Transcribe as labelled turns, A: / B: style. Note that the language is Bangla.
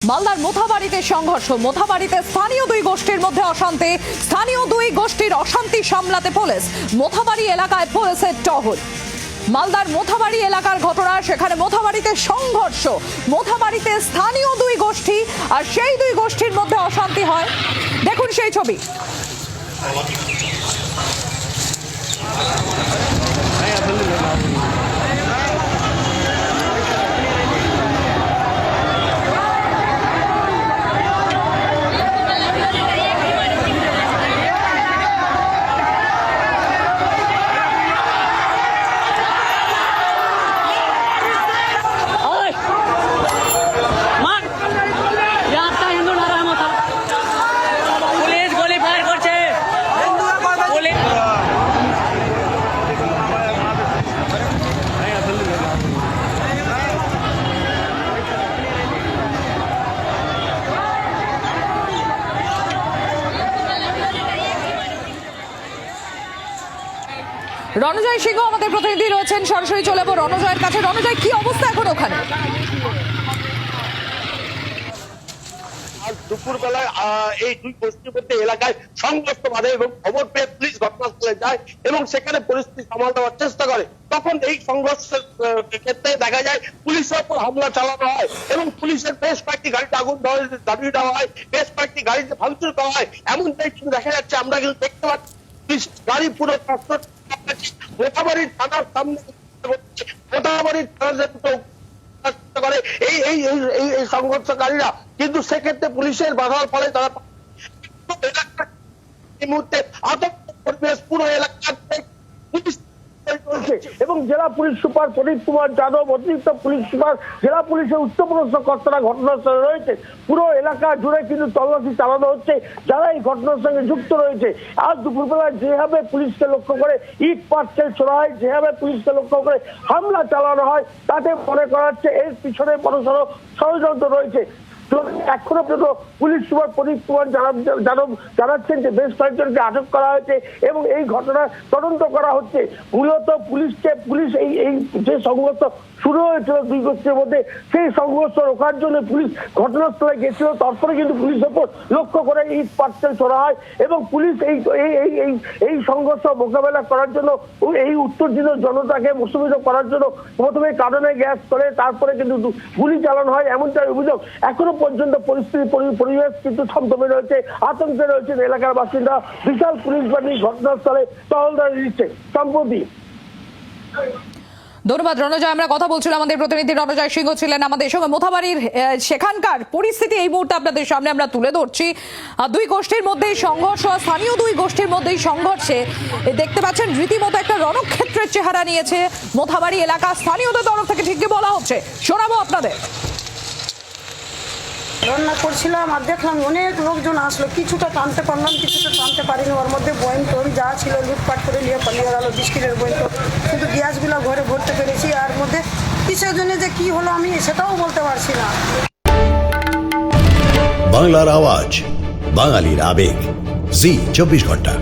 A: মালদার মোথাবাড়িতে সংঘর্ষ, মোথাবাড়িতে স্থানীয় দুই গোষ্ঠীর মধ্যে অশান্তি, স্থানীয় দুই গোষ্ঠীর অশান্তি সামলাতে পুলিশ। মোথাবাড়ি এলাকায় পুলিশের টহল। মালদার মোথাবাড়ি এলাকার ঘটনা, সেখানে মোথাবাড়িতে সংঘর্ষ, মোথাবাড়িতে স্থানীয় দুই গোষ্ঠী আর সেই দুই গোষ্ঠীর মধ্যে অশান্তি হয়। দেখুন সেই ছবি। রণজয় সিংহ আমাদের প্রতিনিধি রয়েছেন, সরাসরি চলে যাবো রণজয়ের কাছে। রণজয়, কি অবস্থা এখন ওখানে?
B: দুপুর বেলায় এই দুই গোষ্ঠীর মধ্যে এলাকায় সংঘর্ষ বাধে এবং খবর পেয়ে পুলিশ ঘটনাস্থলে যায় এবং সেখানে পরিস্থিতি সামাল দেওয়ার চেষ্টা করে। তখন এই সংঘর্ষের ক্ষেত্রে দেখা যায় পুলিশের উপর হামলা চালানো হয় এবং পুলিশের বেশ কয়েকটি গাড়িতে আগুন জ্বালিয়ে দেওয়া হয়, বেশ কয়েকটি গাড়িতে ভাঙচুর করা হয়। এমনটাই কিন্তু দেখা যাচ্ছে, আমরা কিন্তু দেখতে পাচ্ছি পুলিশ গাড়ি পুরো মোথাবাড়ির থানার সামনে, মোথাবাড়ির থানার করে এই সংঘর্ষকারীরা, কিন্তু সেক্ষেত্রে পুলিশের বাধার ফলে তারা এই মুহূর্তে আতঙ্ক পরিবেশ পুরো এলাকাতে পুলিশ এবং জেলা পুলিশ সুপার প্রদীপ কুমার যাদব, অতিরিক্ত পুলিশ সুপার, জেলা পুলিশের উচ্চপদস্থ কর্তারা ঘটনাস্থলে রয়েছে। পুরো এলাকা জুড়ে কিন্তু তল্লাশি চালানো হচ্ছে যারা এই ঘটনার সঙ্গে যুক্ত রয়েছে। আজ দুপুরবেলায় যেভাবে পুলিশকে লক্ষ্য করে ইট পাটকেল ছোড়া হয়, যেভাবে পুলিশকে লক্ষ্য করে হামলা চালানো হয়, তাতে মনে করা হচ্ছে এর পিছনে বড়সড় ষড়যন্ত্র রয়েছে। এখনো পর্যন্ত পুলিশ সুপার প্রদীপ কুমার যাদব জানাচ্ছেন যে বেশ কয়েকজনকে আটক করা হয়েছে এবং এই ঘটনার তদন্ত করা হচ্ছে। মূলত পুলিশ এই যে সংঘর্ষ শুরু হয়েছিল দুই গোষ্ঠীর মধ্যে, সেই সংঘর্ষ রোখার জন্য পুলিশ ঘটনাস্থলে গেছিল। তারপরে কিন্তু পুলিশের উপর লক্ষ্য করে ইট পাটকেল ছোড়া হয় এবং পুলিশ এই সংঘর্ষ মোকাবেলা করার জন্য এই উত্তেজিত জনতাকে প্রশমিত করার জন্য প্রথমে কাঁদানে গ্যাস করে তারপরে কিন্তু গুলি চালানো হয়, এমনটাই অভিযোগ। এখনো পর্যন্ত পরিবেশ কিন্তু থমথমে রয়েছে, আতঙ্কে রয়েছে এলাকার বাসিন্দা। বিশাল পুলিশ বাহিনী ঘটনাস্থলে টহলদারি দিচ্ছে। সম্প্রতি
A: ধন্যবাদ রণজয়। আমরা কথা বলছিলাম, আমাদের প্রতিনিধি রণজয় সিংহ ছিলেন আমাদের সঙ্গে। মোথাবাড়ির সেখানকার পরিস্থিতি এই মুহূর্তে আপনাদের সামনে আমরা তুলে ধরছি। দুই গোষ্ঠীর মধ্যেই সংঘর্ষ, স্থানীয় দুই গোষ্ঠীর মধ্যেই সংঘর্ষে দেখতে পাচ্ছেন রীতিমতো একটা রণক্ষেত্রের চেহারা নিয়েছে মোথাবাড়ি এলাকা। স্থানীয়দের তরফ থেকে ঠিকই বলা হচ্ছে, শোনাবো আপনাদের।
C: রান্না করছিলাম আর দেখলাম অনেক লোকজন আসলো, কিছুটা টানতে পারলাম, কিছুটা টানতে পারিনি। ওর মধ্যে বইন টোন যা ছিল লুটপাট করে নিয়ে পালিয়ে গেল, বিস্কিটের বইন টোন, কিন্তু গ্যাসগুলো ঘরে ভরতে পেরেছি। আর মধ্যে কিসের জন্য যে কি হলো আমি সেটাও বলতে পারছি না।
D: বাংলার আওয়াজ, বাঙালির আবেগ, জি 24 ঘন্টা।